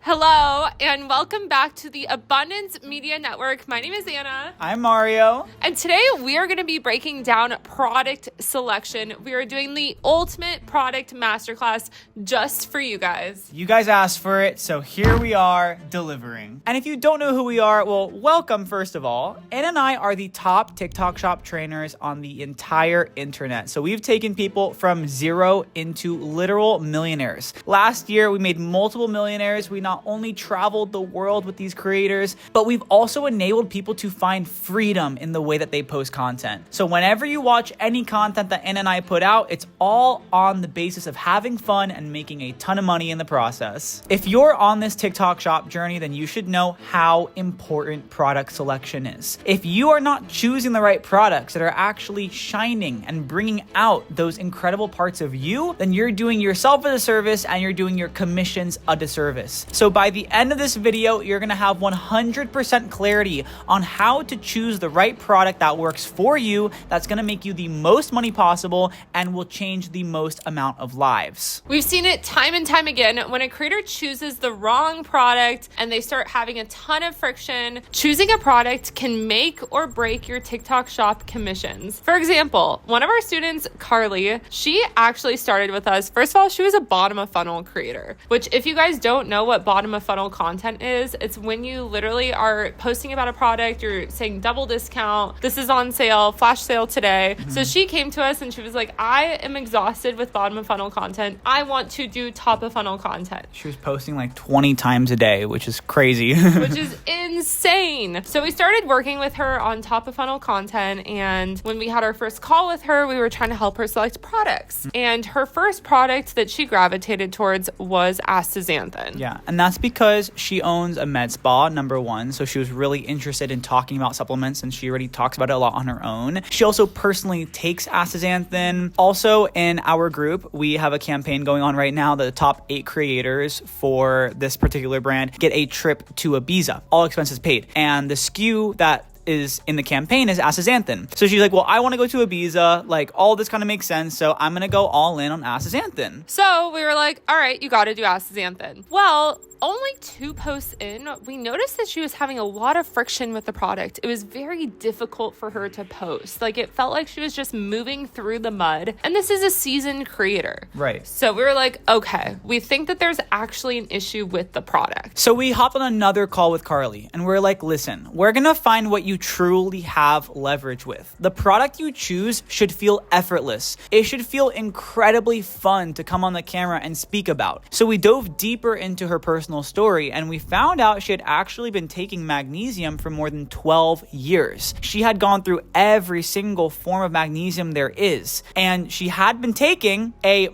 Hello, and welcome back to the Abundance Media Network. My name is Anna. I'm Mario. And today we are going to be breaking down product selection. We are doing the ultimate product masterclass just for you guys. You guys asked for it, so here we are delivering. And if you don't know who we are, well, welcome first of all. Anna and I are the top TikTok shop trainers on the entire internet. So we've taken people from zero into literal millionaires. Last year, we made multiple millionaires. We not only traveled the world with these creators, but we've also enabled people to find freedom in the way that they post content. So whenever you watch any content that Anna and I put out, it's all on the basis of having fun and making a ton of money in the process. If you're on this TikTok shop journey, then you should know how important product selection is. If you are not choosing the right products that are actually shining and bringing out those incredible parts of you, then you're doing yourself a disservice and you're doing your commissions a disservice. So by the end of this video, you're gonna have 100% clarity on how to choose the right product that works for you, that's gonna make you the most money possible and will change the most amount of lives. We've seen it time and time again when a creator chooses the wrong product and they start having a ton of friction. Choosing a product can make or break your TikTok shop commissions. For example, one of our students, Carly, she actually started with us. First of all, she was a bottom of funnel creator, which if you guys don't know what bottom of funnel content is, it's when you literally are posting about a product, you're saying double discount, this is on sale, flash sale today. So she came to us and she was like, I am exhausted with bottom of funnel content. I want to do top of funnel content. She was posting like 20 times a day, which is crazy. Which is insane. So we started working with her on top of funnel content, and when we had our first call with her, we were trying to help her select products. And her first product that she gravitated towards was astaxanthin. Yeah, and that's because she owns a med spa, number one. So she was really interested in talking about supplements, and she already talks about it a lot on her own. She also personally takes astaxanthin. Also in our group, we have a campaign going on right now. The top 8 creators for this particular brand get a trip to Ibiza, all expenses paid. And the SKU that is in the campaign is astaxanthin. So she's like, well, I want to go to Ibiza. Like, all this kind of makes sense. So I'm going to go all in on astaxanthin. So we were like, all right, you got to do astaxanthin. Well, only 2 posts in, we noticed that she was having a lot of friction with the product. It was very difficult for her to post. Like, it felt like she was just moving through the mud. And this is a seasoned creator. Right. So we were like, okay, we think that there's actually an issue with the product. So we hopped on another call with Carly and we're like, listen, we're going to find what you truly have leverage with. The product you choose should feel effortless. It should feel incredibly fun to come on the camera and speak about. So we dove deeper into her personal story and we found out she had actually been taking magnesium for more than 12 years. She had gone through every single form of magnesium there is, and she had been taking a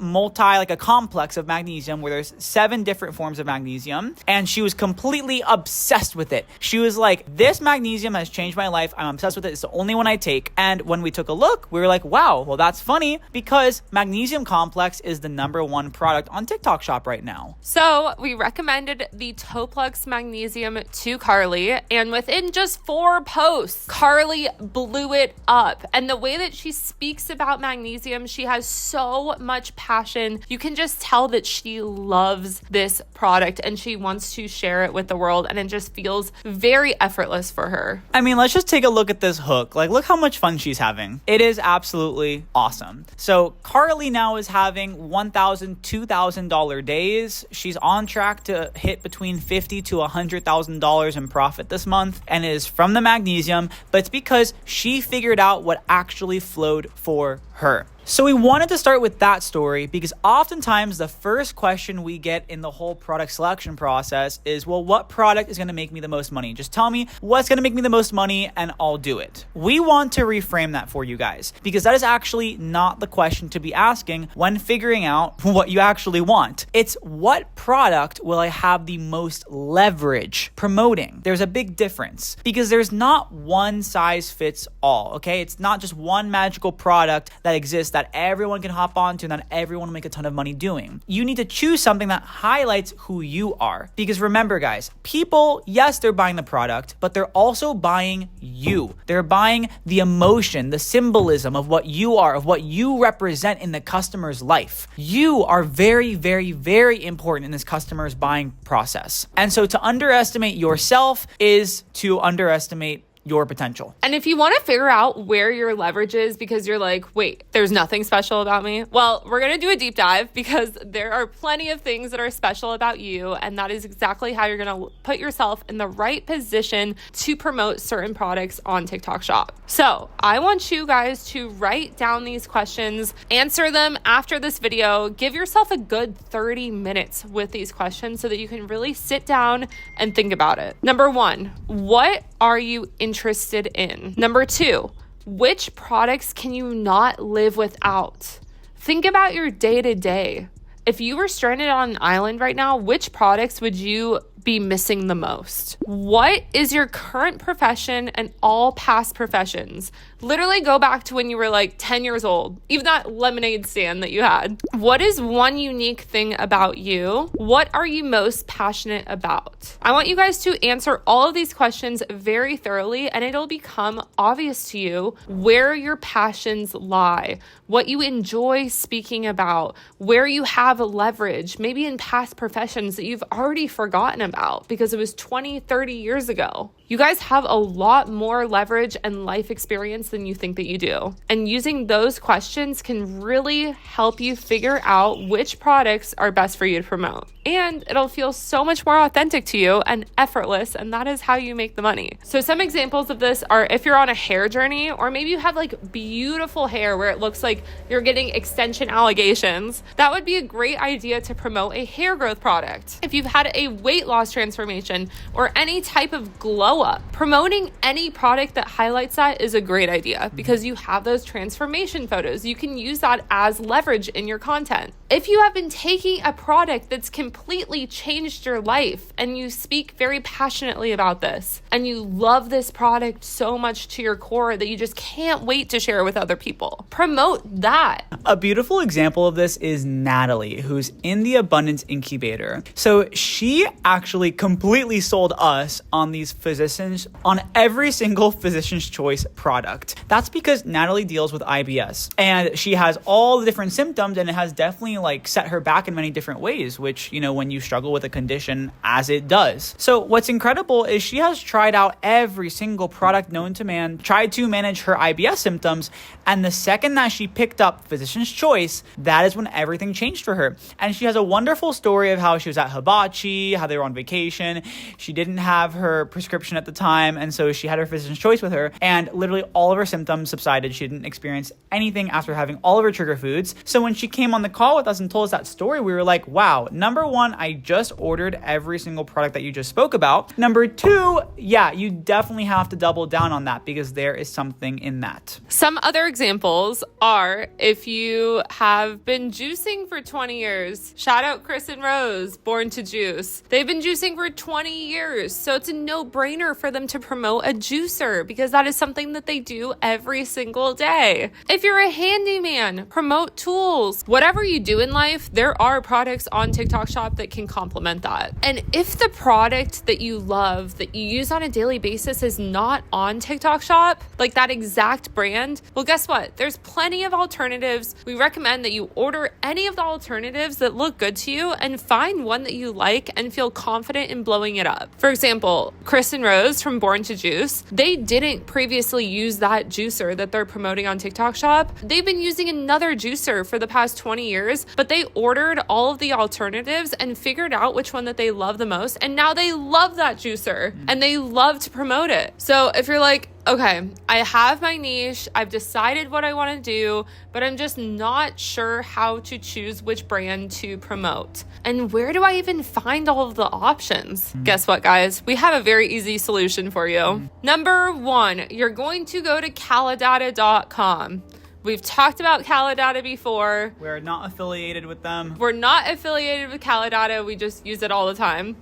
complex of magnesium where there's 7 different forms of magnesium, and she was completely obsessed with it. She was like, this magnesium has changed my life. I'm obsessed with it. It's the only one I take. And when we took a look, we were like, wow, well, that's funny because magnesium complex is the number 1 product on TikTok shop right now. So we recommended the Toplex Magnesium to Carly, and within just 4 posts, Carly blew it up. And the way that she speaks about magnesium, she has so much passion. You can just tell that she loves this product and she wants to share it with the world, and it just feels very effortless for her. I mean, let's just take a look at this hook. Like, look how much fun she's having. It is absolutely awesome. So Carly now is having $1,000, $2,000 days. She's on track to hit between $50,000 to $100,000 in profit this month, and it is from the magnesium, but it's because she figured out what actually flowed for her. So we wanted to start with that story because oftentimes the first question we get in the whole product selection process is, well, what product is going to make me the most money? Just tell me what's going to make me the most money and I'll do it. We want to reframe that for you guys because that is actually not the question to be asking when figuring out what you actually want. It's what product will I have the most leverage promoting? There's a big difference because there's not one size fits all, okay? It's not just one magical product that exists that everyone can hop onto and that everyone will make a ton of money doing. You need to choose something that highlights who you are. Because remember, guys, people, yes, they're buying the product, but they're also buying you. They're buying the emotion, the symbolism of what you are, of what you represent in the customer's life. You are very, very, very important in this customer's buying process. And so to underestimate yourself is to underestimate your potential. And if you want to figure out where your leverage is because you're like, wait, there's nothing special about me. Well, we're going to do a deep dive because there are plenty of things that are special about you. And that is exactly how you're going to put yourself in the right position to promote certain products on TikTok Shop. So I want you guys to write down these questions, answer them after this video, give yourself a good 30 minutes with these questions so that you can really sit down and think about it. Number 1, what are you interested in? Number 2, which products can you not live without? Think about your day-to-day. If you were stranded on an island right now, which products would you be missing the most? What is your current profession and all past professions? Literally go back to when you were like 10 years old, even that lemonade stand that you had. What is one unique thing about you? What are you most passionate about? I want you guys to answer all of these questions very thoroughly, and it'll become obvious to you where your passions lie, what you enjoy speaking about, where you have leverage, maybe in past professions that you've already forgotten about because it was 20, 30 years ago. You guys have a lot more leverage and life experience than you think that you do. And using those questions can really help you figure out which products are best for you to promote. And it'll feel so much more authentic to you and effortless, and that is how you make the money. So some examples of this are if you're on a hair journey, or maybe you have like beautiful hair where it looks like you're getting extension allegations, that would be a great idea to promote a hair growth product. If you've had a weight loss transformation or any type of glow up, promoting any product that highlights that is a great idea because you have those transformation photos. You can use that as leverage in your content. If you have been taking a product that's completely changed your life and you speak very passionately about this and you love this product so much to your core that you just can't wait to share with other people, promote that. A beautiful example of this is Natalie, who's in the Abundance Incubator. So she actually completely sold us on these physicians, on every single Physician's Choice product. That's because Natalie deals with IBS and she has all the different symptoms, and it has definitely like set her back in many different ways, which, you know, when you struggle with a condition, as it does. So what's incredible is she has tried out every single product known to man, tried to manage her IBS symptoms, and the second that she picked up Physician's Choice, that is when everything changed for her. And she has a wonderful story of how she was at Hibachi, how they were on vacation. She didn't have her prescription at the time, and so she had her Physician's Choice with her, and literally all of her symptoms subsided. She didn't experience anything after having all of her trigger foods. So when she came on the call with us and told us that story, we were like, wow, number 1, I just ordered every single product that you just spoke about. Number 2, yeah, you definitely have to double down on that because there is something in that. Some other examples are if you have been juicing for 20 years. Shout out Chris and Rose, Born to Juice. They've been juicing for 20 years, so it's a no-brainer for them to promote a juicer because that is something that they do every single day. If you're a handyman, promote tools. Whatever you do in life, there are products on TikTok Shop that can complement that. And if the product that you love, that you use on a daily basis is not on TikTok Shop, like that exact brand, well, guess what? There's plenty of alternatives. We recommend that you order any of the alternatives that look good to you and find one that you like and feel confident in blowing it up. For example, Chris and Rose from Born to Juice, they didn't previously use that juicer that they're promoting on TikTok Shop. They've been using another juicer for the past 20 years, but they ordered all of the alternatives and figured out which one that they love the most. And now they love that juicer and they love to promote it. So if you're like, okay, I have my niche, I've decided what I want to do, but I'm just not sure how to choose which brand to promote. And where do I even find all of the options? Guess what, guys? We have a very easy solution for you. Number 1, you're going to go to calidata.com. We've talked about Calidata before. We're not affiliated with them. We're not affiliated with Calidata. We just use it all the time.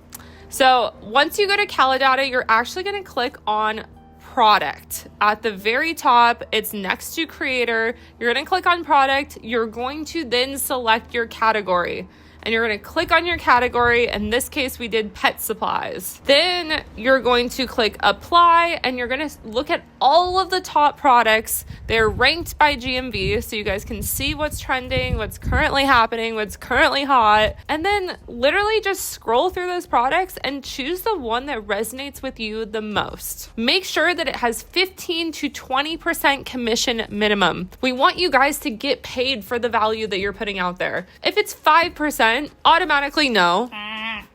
So once you go to Calidata, you're actually going to click on product at the very top. It's next to creator. You're going to click on product. You're going to then select your category. And you're going to click on your category. In this case, we did pet supplies. Then you're going to click apply, and you're going to look at all of the top products. They're ranked by GMV, so you guys can see what's trending, what's currently happening, what's currently hot. And then literally just scroll through those products and choose the one that resonates with you the most. Make sure that it has 15 to 20% commission minimum. We want you guys to get paid for the value that you're putting out there. If it's 5%, automatically no.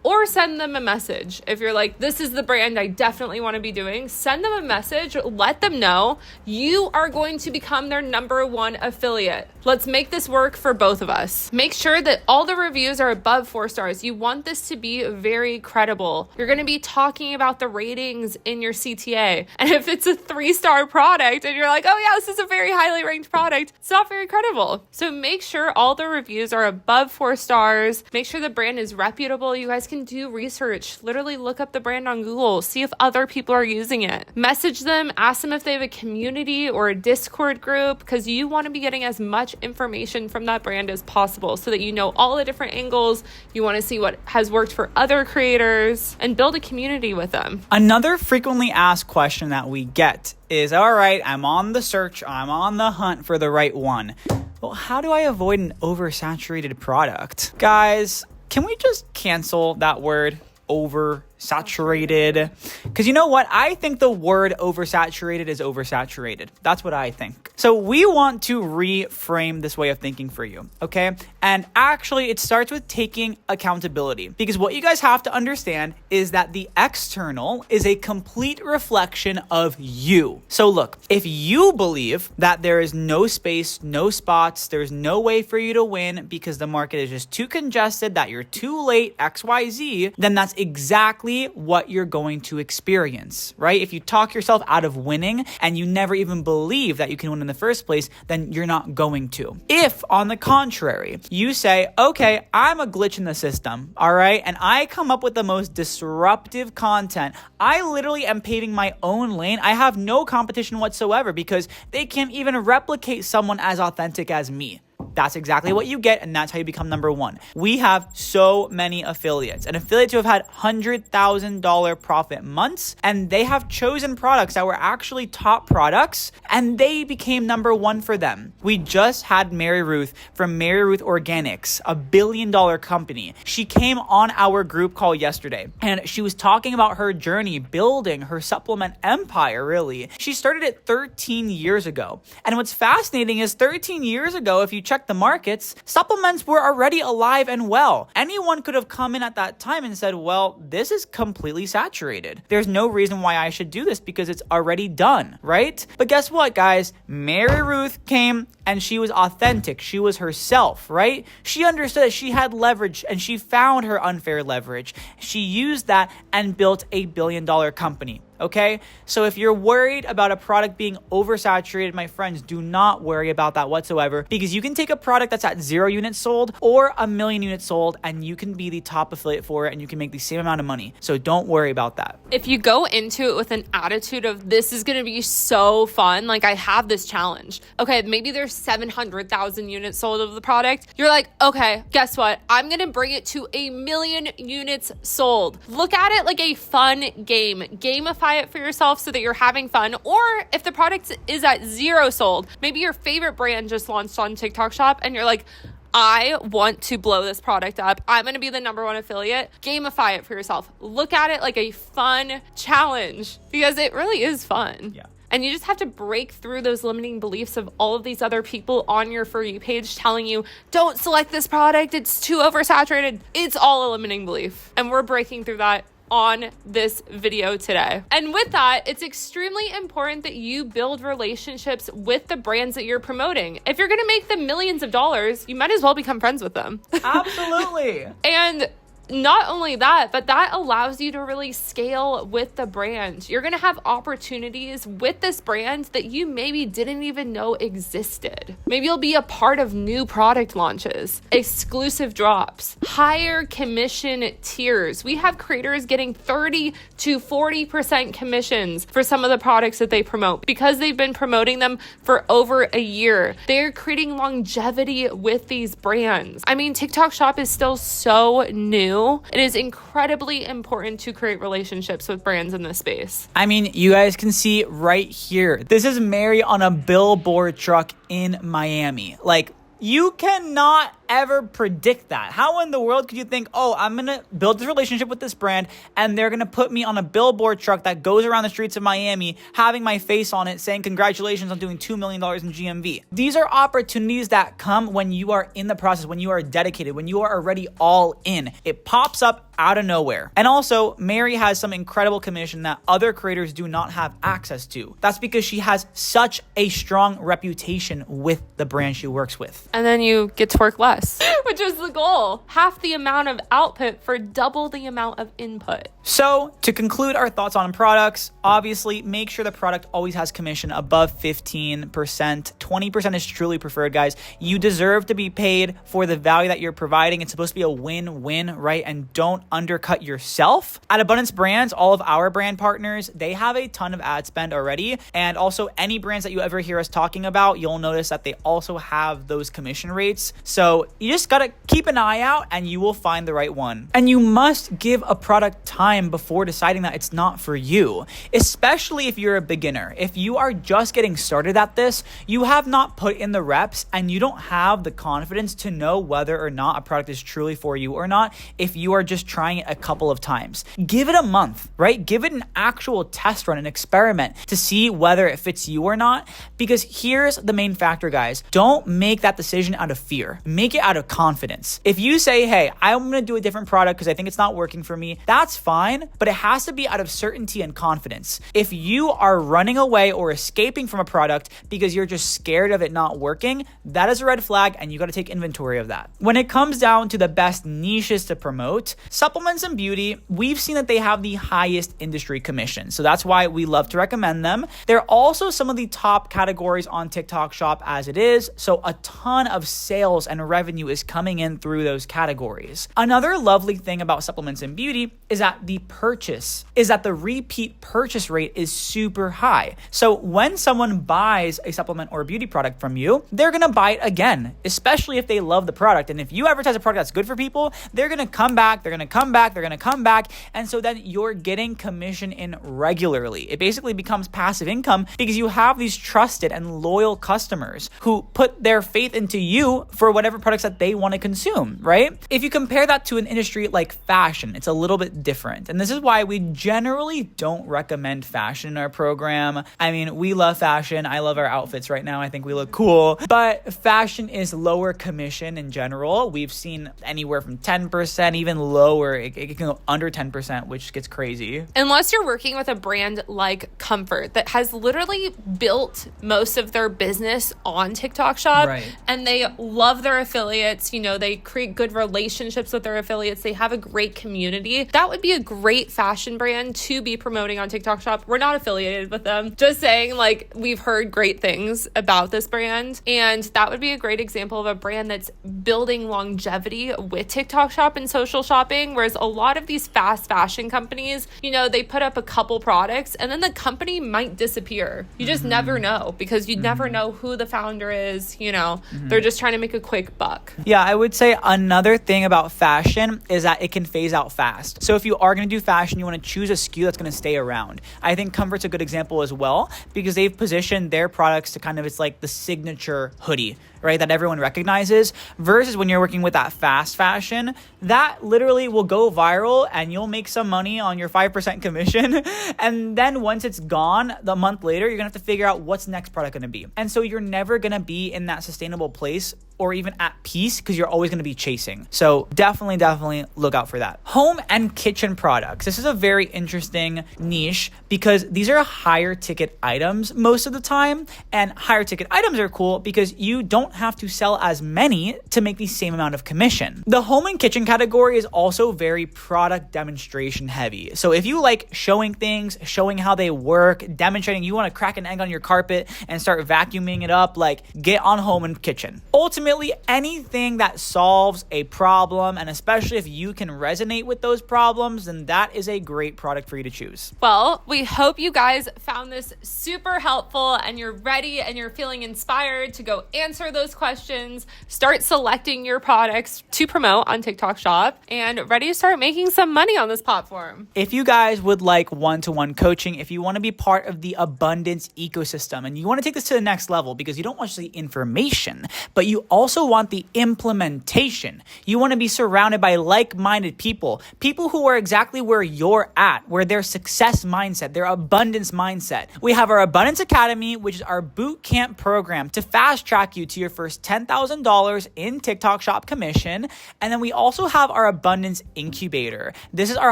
Or send them a message. If you're like, this is the brand I definitely want to be doing, send them a message. Let them know you are going to become their #1 affiliate. Let's make this work for both of us. Make sure that all the reviews are above 4 stars. You want this to be very credible. You're going to be talking about the ratings in your CTA. And if it's a 3-star product and you're like, oh yeah, this is a very highly ranked product, it's not very credible. So make sure all the reviews are above 4 stars. Make sure the brand is reputable. You guys can do research. Literally look up the brand on Google. See if other people are using it. Message them. Ask them if they have a community or a Discord group, because you want to be getting as much information from that brand as possible so that you know all the different angles. You want to see what has worked for other creators and build a community with them. Another frequently asked question that we get is, all right, I'm on the search, I'm on the hunt for the right one. Well, how do I avoid an oversaturated product? Guys, can we just cancel that word oversaturated? Because you know what? I think the word oversaturated is oversaturated. That's what I think. So we want to reframe this way of thinking for you, okay? And actually, it starts with taking accountability, because what you guys have to understand is that the external is a complete reflection of you. So look, if you believe that there is no space, no spots, there's no way for you to win because the market is just too congested, that you're too late, XYZ, then that's exactly what you're going to experience, right? If you talk yourself out of winning and you never even believe that you can win in the first place, then you're not going to. If, on the contrary, you say, okay, I'm a glitch in the system, all right, and I come up with the most disruptive content, I literally am paving my own lane. I have no competition whatsoever because they can't even replicate someone as authentic as me. That's exactly what you get, and that's how you become #1. We have so many affiliates, and affiliates who have had $100,000 profit months, and they have chosen products that were actually top products, and they became #1 for them. We just had Mary Ruth from Mary Ruth Organics, a $1 billion company. She came on our group call yesterday, and she was talking about her journey building her supplement empire, really. She started it 13 years ago, and what's fascinating is 13 years ago, if you check the markets, supplements were already alive and well. Anyone could have come in at that time and said, well, this is completely saturated. There's no reason why I should do this because it's already done, right? But guess what, guys? Mary Ruth came and she was authentic. She was herself, right? She understood that she had leverage and she found her unfair leverage. She used that and built a $1 billion company. Okay, so if you're worried about a product being oversaturated, my friends, do not worry about that whatsoever, because you can take a product that's at 0 units sold or 1 million units sold, and you can be the top affiliate for it, and you can make the same amount of money. So don't worry about that. If you go into it with an attitude of this is going to be so fun, like I have this challenge. Okay, maybe there's 700,000 units sold of the product. You're like, okay, guess what? I'm going to bring it to 1 million units sold. Look at it like a fun game. Gamify it for yourself so that you're having fun. Or if the product is at 0 sold, maybe your favorite brand just launched on TikTok Shop and you're like, I want to blow this product up. I'm going to be the #1 affiliate. Gamify it for yourself. Look at it like a fun challenge, because it really is fun. Yeah. And you just have to break through those limiting beliefs of all of these other people on your For You page telling you, don't select this product, it's too oversaturated. It's all a limiting belief. And we're breaking through that on this video today. And with that, it's extremely important that you build relationships with the brands that you're promoting. If you're going to make them millions of dollars, you might as well become friends with them. Absolutely. And Not only that, but that allows you to really scale with the brand. You're going to have opportunities with this brand that you maybe didn't even know existed. Maybe you'll be a part of new product launches, exclusive drops, higher commission tiers. We have creators getting 30 to 40% commissions for some of the products that they promote because they've been promoting them for over a year. They're creating longevity with these brands. I mean, TikTok Shop is still so new. It is incredibly important to create relationships with brands in this space. I mean, you guys can see right here. This is Mary on a billboard truck in Miami. Like, you cannot ever predict that. How in the world could you think, oh, I'm going to build this relationship with this brand and they're going to put me on a billboard truck that goes around the streets of Miami having my face on it saying congratulations on doing $2 million in GMV. These are opportunities that come when you are in the process, when you are dedicated, when you are already all in. It pops up out of nowhere. And also, Mary has some incredible commission that other creators do not have access to. That's because she has such a strong reputation with the brand she works with. And then you get to work less, which is the goal. Half the amount of output for double the amount of input. So to conclude our thoughts on products, obviously make sure the product always has commission above 15%. 20% is truly preferred, guys. You deserve to be paid for the value that you're providing. It's supposed to be a win-win, right? And don't undercut yourself. At Abundance Brands, all of our brand partners, they have a ton of ad spend already. And also any brands that you ever hear us talking about, you'll notice that they also have those commission rates. So you just gotta keep an eye out and you will find the right one. And you must give a product time before deciding that it's not for you, especially if you're a beginner. If you are just getting started at this, you have not put in the reps and you don't have the confidence to know whether or not a product is truly for you or not if you are just trying it a couple of times. Give it a month, right? Give it an actual test run, an experiment to see whether it fits you or not. Because here's the main factor, guys. Don't make that decision out of fear. Make it out of confidence. If you say, hey, I'm going to do a different product because I think it's not working for me, that's fine, but it has to be out of certainty and confidence. If you are running away or escaping from a product because you're just scared of it not working, that is a red flag and you got to take inventory of that. When it comes down to the best niches to promote, supplements and beauty, we've seen that they have the highest industry commission. So that's why we love to recommend them. They're also some of the top categories on TikTok Shop as it is. So a ton of sales and revenue is coming in through those categories. Another lovely thing about supplements and beauty is that the repeat purchase rate is super high. So when someone buys a supplement or a beauty product from you, they're going to buy it again, especially if they love the product. And if you advertise a product that's good for people, they're going to come back, they're going to come back, they're going to come back. And so then you're getting commission in regularly. It basically becomes passive income because you have these trusted and loyal customers who put their faith into you for whatever products that they want to consume, right? If you compare that to an industry like fashion, it's a little bit different. And this is why we generally don't recommend fashion in our program. I mean, we love fashion. I love our outfits right now. I think we look cool, but fashion is lower commission in general. We've seen anywhere from 10%, even lower. It can go under 10%, which gets crazy. Unless you're working with a brand like Comfort that has literally built most of their business on TikTok Shop, right, and they love their affiliates. You know, they create good relationships with their affiliates. They have a great community. That would be a great fashion brand to be promoting on TikTok Shop. We're not affiliated with them. Just saying, like, we've heard great things about this brand, and that would be a great example of a brand that's building longevity with TikTok Shop and social shopping, whereas a lot of these fast fashion companies, you know, they put up a couple products and then the company might disappear. You just never know because you never know who the founder is, you know, they're just trying to make a quick buck. Yeah, I would say another thing about fashion is that it can phase out fast. So if you are going to do fashion, you want to choose a SKU that's going to stay around. I think Comfort's a good example as well because they've positioned their products to kind of, it's like the signature hoodie, right, that everyone recognizes, versus when you're working with that fast fashion, that literally will go viral and you'll make some money on your 5% commission. And then once it's gone, the month later, you're gonna have to figure out what's next product gonna be. And so you're never gonna be in that sustainable place or even at peace because you're always going to be chasing. So definitely look out for that. Home and kitchen products. This is a very interesting niche because these are higher ticket items most of the time. And higher ticket items are cool because you don't don't have to sell as many to make the same amount of commission. The home and kitchen category is also very product demonstration heavy. So if you like showing things, showing how they work, demonstrating, you want to crack an egg on your carpet and start vacuuming it up, like get on home and kitchen. Ultimately, anything that solves a problem, and especially if you can resonate with those problems, then that is a great product for you to choose. Well, we hope you guys found this super helpful and you're ready and you're feeling inspired to go answer those questions, start selecting your products to promote on TikTok Shop, and ready to start making some money on this platform. If you guys would like one-to-one coaching, if you want to be part of the abundance ecosystem and you want to take this to the next level because you don't want just the information, but you also want the implementation. You want to be surrounded by like-minded people who are exactly where you're at, where their success mindset, their abundance mindset. We have our Abundance Academy, which is our boot camp program to fast track you to your first $10,000 in TikTok Shop commission. And then we also have our Abundance Incubator. This is our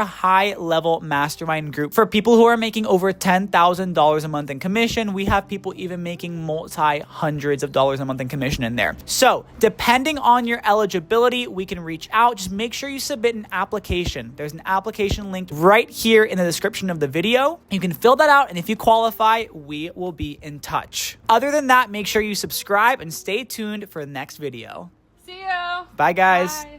high-level mastermind group for people who are making over $10,000 a month in commission. We have people even making multi-hundreds of dollars a month in commission in there. So depending on your eligibility, we can reach out. Just make sure you submit an application. There's an application link right here in the description of the video. You can fill that out, and if you qualify, we will be in touch. Other than that, make sure you subscribe and stay tuned for the next video. See you. Bye, guys. Bye.